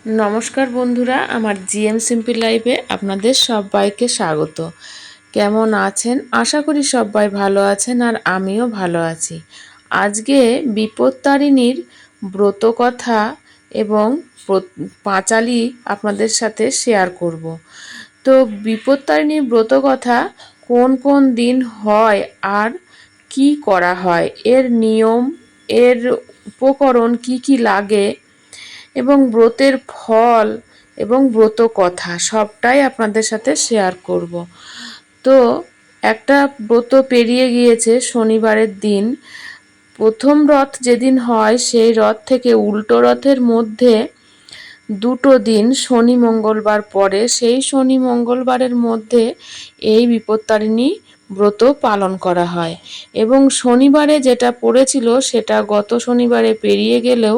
नमस्कार बंधुरा आमार जीएम सिम्पल लाइफे आपनादेर सबाइके स्वागत। केमन आछेन? आशा करी सबाई भालो आछेन आर आमिओ भालो आछि। आजके बिपत्तारिणीर ब्रत कथा एबं पाँचाली आपनादेर साथे शेयार करब। तो बिपत्तारिणीर ब्रत कथा कोन कोन दिन हय आर कि करा हय, एर नियम, एर उपकरण कि लागे এবং ব্রতের ফল এবং ব্রত কথা সবটাই আপনাদের সাথে শেয়ার করব। তো একটা ব্রত পেরিয়ে গিয়েছে শনিবারের দিন। প্রথম রথ যেদিন হয় সেই রথ থেকে উল্টো রথের মধ্যে দুটো দিন শনি মঙ্গলবার পরে, সেই শনি মঙ্গলবারের মধ্যে এই বিপত্তারিণী ব্রত পালন করা হয় এবং শনিবারে যেটা পড়েছিল সেটা গত শনিবারে পেরিয়ে গেলেও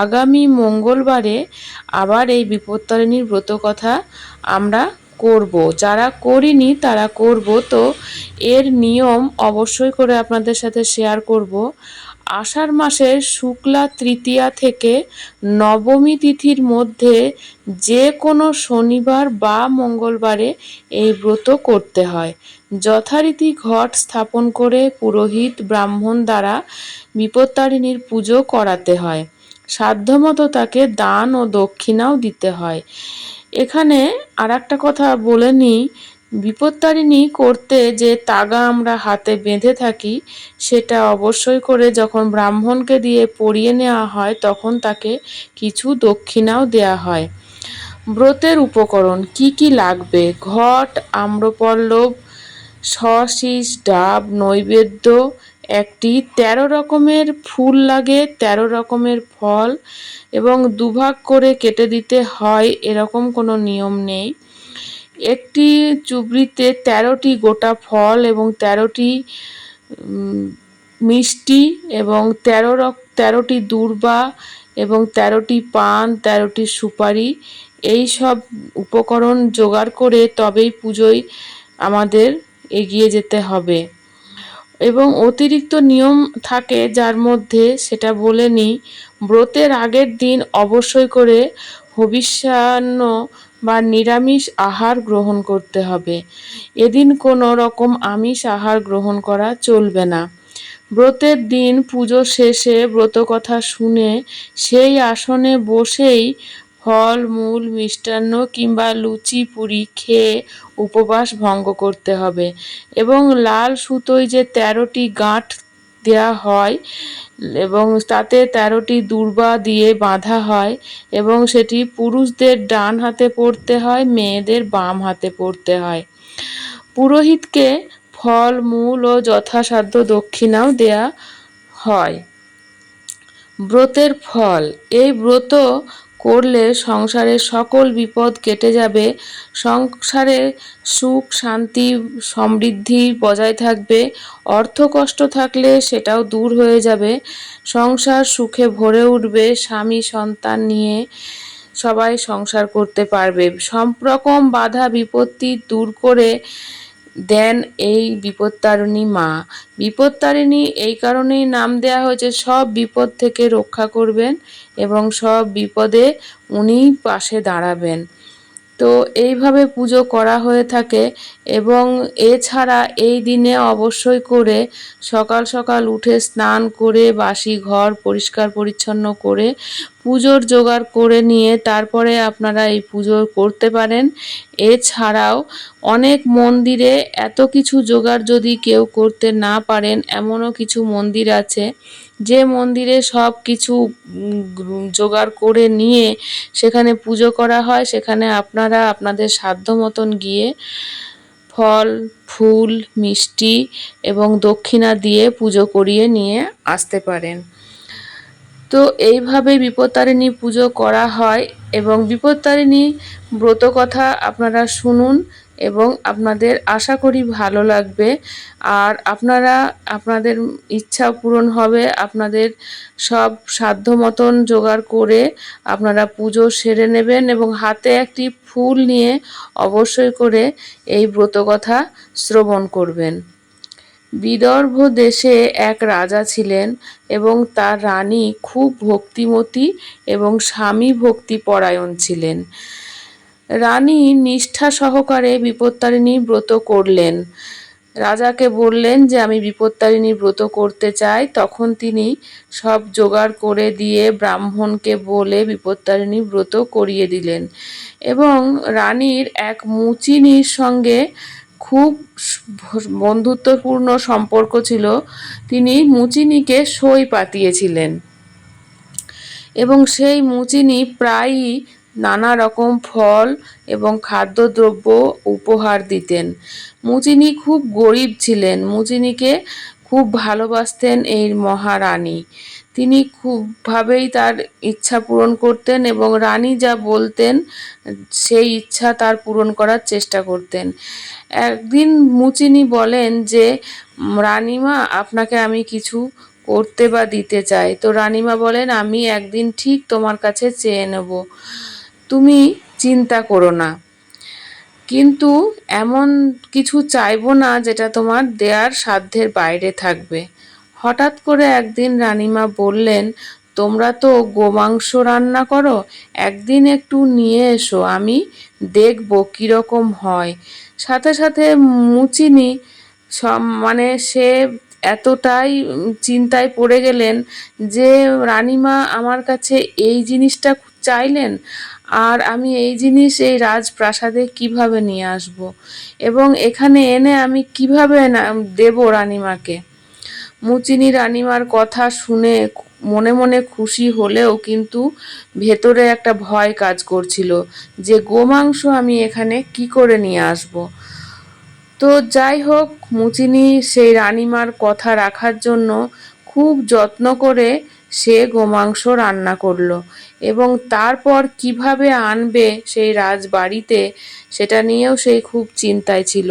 আগামী মঙ্গলবারে আবার এই বিপত্তারিণীর ব্রত কথা আমরা করব। যারা করিনি তারা করব। তো এর নিয়ম অবশ্যই করে আপনাদের সাথে শেয়ার করব। আষাঢ় মাসের শুক্লা তৃতীয়া থেকে নবমী তিথির মধ্যে যে কোনো শনিবার বা মঙ্গলবারে এই ব্রত করতে হয়। যথারীতি ঘট স্থাপন করে পুরোহিত ব্রাহ্মণ দ্বারা বিপত্তারিণীর পুজো করাতে হয়। সাধ্যমতো তাকে দান ও দক্ষিণাও দিতে হয়। এখানে আর একটা কথা বলে নিই, বিপত্তারিণী করতে যে তাগা আমরা হাতে বেঁধে থাকি সেটা অবশ্যই করে যখন ব্রাহ্মণকে দিয়ে পরিয়ে নেওয়া হয় তখন তাকে কিছু দক্ষিণাও দেয়া হয়। ব্রতের উপকরণ কি লাগবে: ঘট, আম্রপল্লব, শশীষ, ডাব, নৈবেদ্য, একটি 13 রকমের ফুল লাগে, 13 রকমের ফল এবং দুভাগ করে কেটে দিতে হয় এরকম কোনো নিয়ম নেই। একটি চুবড়িতে 13টি গোটা ফল এবং 13টি মিষ্টি এবং 13টি দূর্বা এবং 13টি পান, 13টি সুপারি, এই সব উপকরণ জোগাড় করে তবেই পুজোয় আমাদের এগিয়ে যেতে হবে। এবং অতিরিক্ত নিয়ম থাকে যার মধ্যে সেটা বলে নিই। ব্রতের আগের দিন অবশ্যই করে হবিষ্যান্ন বা নিরামিষ আহার গ্রহণ করতে হবে। এদিন কোনো রকম আমিষ আহার গ্রহণ করা চলবে না। ব্রতের দিন পুজো শেষে ব্রতকথা শুনে সেই আসনে বসেই ফল মূল মিষ্টান্ন কিংবা লুচি পুরি খেয়ে উপবাস ভঙ্গ করতে হবে এবং লাল সুতোয় যে 13টি গাঁঠ দেয়া হয় এবং তাতে 13টি দূর্বা দিয়ে বাঁধা হয় এবং সেটি পুরুষদের ডান হাতে পড়তে হয়, মেয়েদের বাম হাতে পড়তে হয়। পুরোহিতকে ফল মূল ও যথাসাধ্য দক্ষিণাও দেয়া হয়। ব্রতের ফল: এই ব্রত করলে সংসারের সকল বিপদ কেটে যাবে, সংসারে সুখ শান্তি সমৃদ্ধি বজায় থাকবে, অর্থকষ্ট থাকলে সেটাও দূর হয়ে যাবে, সংসার সুখে ভরে উঠবে, স্বামী সন্তান নিয়ে সবাই সংসার করতে পারবে, সব রকম বাধা বিপত্তি দূর করে দেন এই বিপত্তারিণী মা। বিপত্তারিণী এই কারণেই নাম দেয়া হয়েছে সব বিপদ থেকে রক্ষা করবেন এবং সব বিপদে উনিই পাশে দাঁড়াবেন। তো এইভাবে পুজো করা হয়ে থাকে এবং এছাড়া এই দিনে অবশ্যই করে সকাল সকাল উঠে স্নান করে বাসি ঘর পরিষ্কার পরিচ্ছন্ন করে পুজোর জোগাড় করে নিয়ে তারপরে আপনারা এই পুজো করতে পারেন। এছাড়াও অনেক মন্দিরে এত কিছু জোগাড় যদি কেউ করতে না পারেন, এমনও কিছু মন্দির আছে যে মন্দিরে সব কিছু জোগাড় করে নিয়ে সেখানে পুজো করা হয়। সেখানে আপনারা আপনাদের সাধ্য মতন গিয়ে ফল ফুল মিষ্টি এবং দক্ষিণা দিয়ে পুজো করিয়ে নিয়ে আসতে পারেন। তো এইভাবে বিপত্তারিণী পুজো করা হয় এবং বিপত্তারিণী ব্রত কথা আপনারা শুনুন এবং আপনাদের আশা করি ভালো লাগবে আর আপনারা আপনাদের ইচ্ছা পূরণ হবে। আপনাদের সব সাধ্য মতন জোগাড় করে আপনারা পুজো সেরে নেবেন এবং হাতে একটি ফুল নিয়ে অবশ্যই করে এই ব্রত কথা শ্রবণ করবেন। বিদর্ভ দেশে এক রাজা ছিলেন এবং তার রানী খুব ভক্তিমতী এবং স্বামী ভক্তি পরায়ণ ছিলেন। রানী নিষ্ঠা সহকারে বিপত্তারিণী ব্রত করলেন। রাজাকে বললেন যে আমি বিপত্তারিণী ব্রত করতে চাই। তখন তিনি সব জোগাড় করে দিয়ে ব্রাহ্মণকে বলে বিপত্তারিণী ব্রত করিয়ে দিলেন এবং রানীর এক মুচিনির সঙ্গে খুব বন্ধুত্বপূর্ণ সম্পর্ক ছিল। তিনি মুচিনিকে সই পাতিয়েছিলেন এবং সেই মুচিনি প্রায়ই নানা রকম ফল এবং খাদ্যদ্রব্য উপহার দিতেন। মুচিনি খুব গরিব ছিলেন। মুচিনিকে খুব ভালোবাসতেন এই মহারানী। তিনি খুবভাবেই তার ইচ্ছা পূরণ করতেন এবং রানী যা বলতেন সেই ইচ্ছা তার পূরণ করার চেষ্টা করতেন। একদিন মুচিনি বলেন যে রানীমা, আপনাকে আমি কিছু করতে বা দিতে চাই। তো রানীমা বলেন, আমি একদিন ঠিক তোমার কাছে চেয়ে নেব, তুমি চিন্তা করো না, কিন্তু এমন কিছু চাইবো না যেটা তোমার দেয়ার সাধ্যের বাইরে থাকবে। হঠাৎ করে একদিন রানীমা বললেন, তোমরা তো গোমাংস রান্না করো, একদিন একটু নিয়ে এসো, আমি দেখব কীরকম হয়। সাথে সাথে মুচিনি মানে সে এতটাই চিন্তায় পড়ে গেলেন যে রানীমা আমার কাছে এই জিনিসটা চাইলেন আর আমি এই জিনিস এই রাজপ্রাসাদে কিভাবে নিয়ে আসব এবং এখানে এনে আমি কিভাবে দেব রানীমাকে। মুচিনি রানীমার কথা শুনে মনে মনে খুশি হলেও কিন্তু ভেতরে একটা ভয় কাজ করছিল যে গোমাংস আমি এখানে কি করে নিয়ে আসব। তো যাই হোক, মুচিনি সেই রানীমার কথা রাখার জন্য খুব যত্ন করে সে গোমাংস রান্না করলো এবং তারপর কিভাবে আনবে সেই রাজবাড়িতে সেটা নিয়েও সেই খুব চিন্তায় ছিল।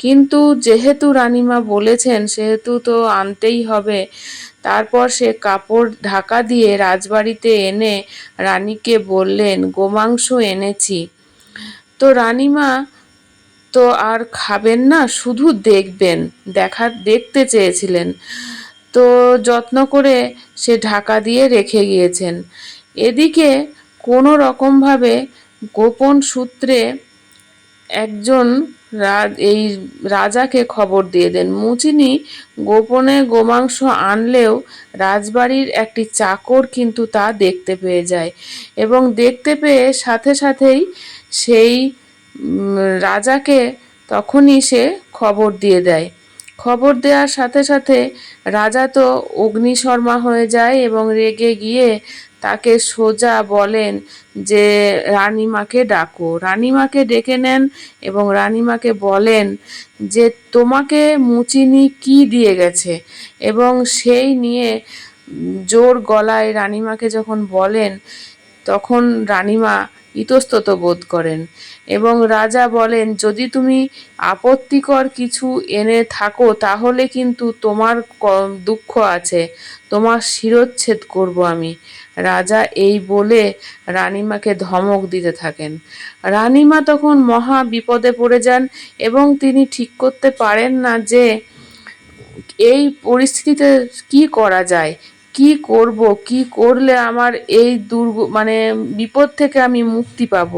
কিন্তু যেহেতু রানীমা বলেছেন সেহেতু তো আনতেই হবে। তারপর সে কাপড় ঢাকা দিয়ে রাজবাড়িতে এনে রানীকে বললেন, গোমাংস এনেছি। তো রানীমা তো আর খাবেন না, শুধু দেখবেন, দেখতে চেয়েছিলেন। তো যত্ন করে সে ঢাকা দিয়ে রেখে গিয়েছেন। এদিকে কোনো রকমভাবে গোপন সূত্রে একজন এই রাজাকে খবর দিয়ে দেন। মুচিনি গোপনে গোমাংস আনলেও রাজবাড়ির একটি চাকর কিন্তু তা দেখতে পেয়ে যায় এবং দেখতে পেয়ে সাথে সাথেই সেই রাজাকে তখনই সে খবর দিয়ে দেয়। খবর দেওয়ার সাথে সাথে রাজা তো অগ্নিশর্মা হয়ে যায় এবং রেগে গিয়ে তাকে সোজা বলেন যে রানীমাকে ডাকো। রানীমাকে ডেকে নেন এবং রানীমাকে বলেন যে তোমাকে মুচিনি কি দিয়ে গেছে এবং সেই নিয়ে জোর গলায় রানীমাকে যখন বলেন তখন রানীমা ইতস্তত বোধ করেন এবং রাজা বলেন, যদি তুমি আপত্তিকর কিছু এনে থাকো তাহলে কিন্তু তোমার দুঃখ আছে, তোমার শিরচ্ছেদ করব আমি। রাজা এই বলে রানীমাকে ধমক দিতে থাকেন। রানীমা তখন মহা বিপদে পড়ে যান এবং তিনি ঠিক করতে পারেন না যে এই পরিস্থিতিতে কি করা যায়, কি করব, কি করলে আমার এই মানে বিপদ থেকে আমি মুক্তি পাব।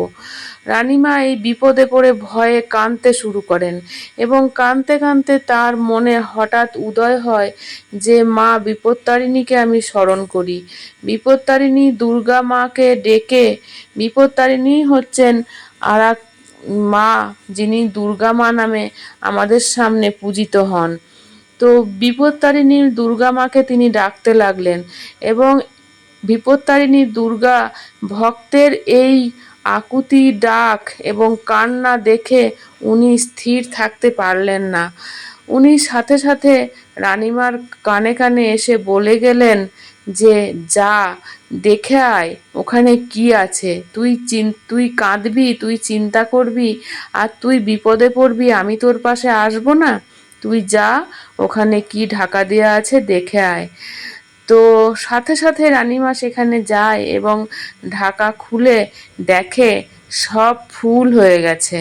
রানীমা এই বিপদে পড়ে ভয়ে কাঁদতে শুরু করেন এবং কাঁদতে কাঁদতে তার মনে হঠাৎ উদয় হয় যে মা বিপত্তারিণীকে আমি স্মরণ করি। বিপত্তারিণী দুর্গা মাকে ডেকে, বিপত্তারিণী হচ্ছেন আর এক মা যিনি দুর্গা মা নামে আমাদের সামনে পূজিত হন। তো বিপত্তারিণী দুর্গা মাকে তিনি ডাকতে লাগলেন এবং বিপত্তারিণী দুর্গা ভক্তের এই আকুতি ডাক এবং কান্না দেখে উনি স্থির থাকতে পারলেন না। উনি সাথে সাথে রানীমার কানে কানে এসে বলে গেলেন যে যা দেখে আয় ওখানে কি আছে, তুই কাঁদবি, তুই চিন্তা করবি আর তুই বিপদে পড়বি, আমি তোর পাশে আসবো না? তুই যা, ওখানে কি ঢাকা দেওয়া আছে দেখে আয়। তো সাথে সাথে রানীমা সেখানে যায় এবং ঢাকা খুলে দেখে সব ফুল হয়ে গেছে।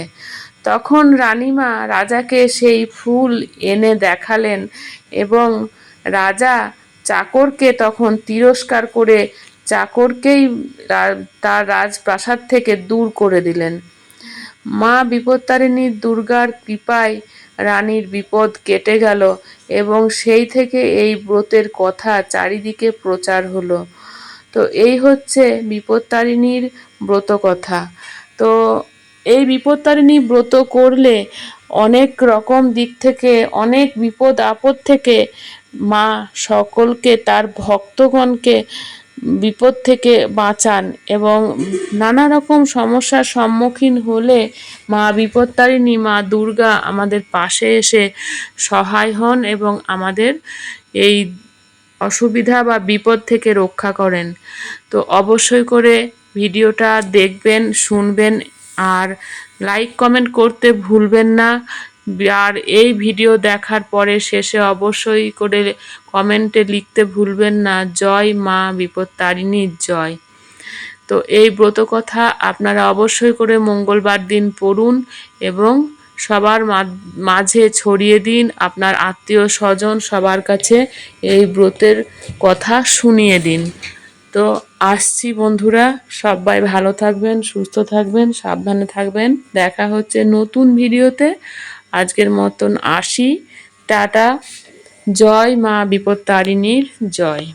তখন রানীমা রাজাকে সেই ফুল এনে দেখালেন এবং রাজা চাকরকে তখন তিরস্কার করে চাকরকেই তার রাজপ্রাসাদ থেকে দূর করে দিলেন। মা বিপত্তারিণী দুর্গার কৃপায় রানীর বিপদ কেটে গেল এবং সেই থেকে এই ব্রতের কথা চারিদিকে প্রচার হলো। তো এই হচ্ছে বিপত্তারিণীর ব্রত কথা। তো এই বিপত্তারিণী ব্রত করলে অনেক রকম দিক থেকে, অনেক বিপদ আপদ থেকে মা সকলকে, তার ভক্তগণকে বিপদ থেকে বাঁচান এবং নানা রকম সমস্যার সম্মুখীন হলে মা বিপত্তারিণী, মা দুর্গা আমাদের পাশে এসে সহায় হন এবং আমাদের এই অসুবিধা বা বিপদ থেকে রক্ষা করেন। তো অবশ্যই করে ভিডিওটা দেখবেন, শুনবেন আর লাইক কমেন্ট করতে ভুলবেন না। আর এই ভিডিও দেখার পরে শেষে অবশ্যই করে কমেন্টে লিখতে ভুলবেন না, জয় মা বিপত্তারিণীর জয়। তো এই ব্রত কথা আপনারা অবশ্যই করে মঙ্গলবার দিন পড়ুন এবং সবার মাঝে ছড়িয়ে দিন, আপনার আত্মীয় স্বজন সবার কাছে এই ব্রতের কথা শুনিয়ে দিন। তো আসছি বন্ধুরা, সবাই ভালো থাকবেন, সুস্থ থাকবেন, সাবধানে থাকবেন। দেখা হচ্ছে নতুন ভিডিওতে। আজকের মতন আসি, টাটা। জয় মা বিপত্তারিণীর জয়।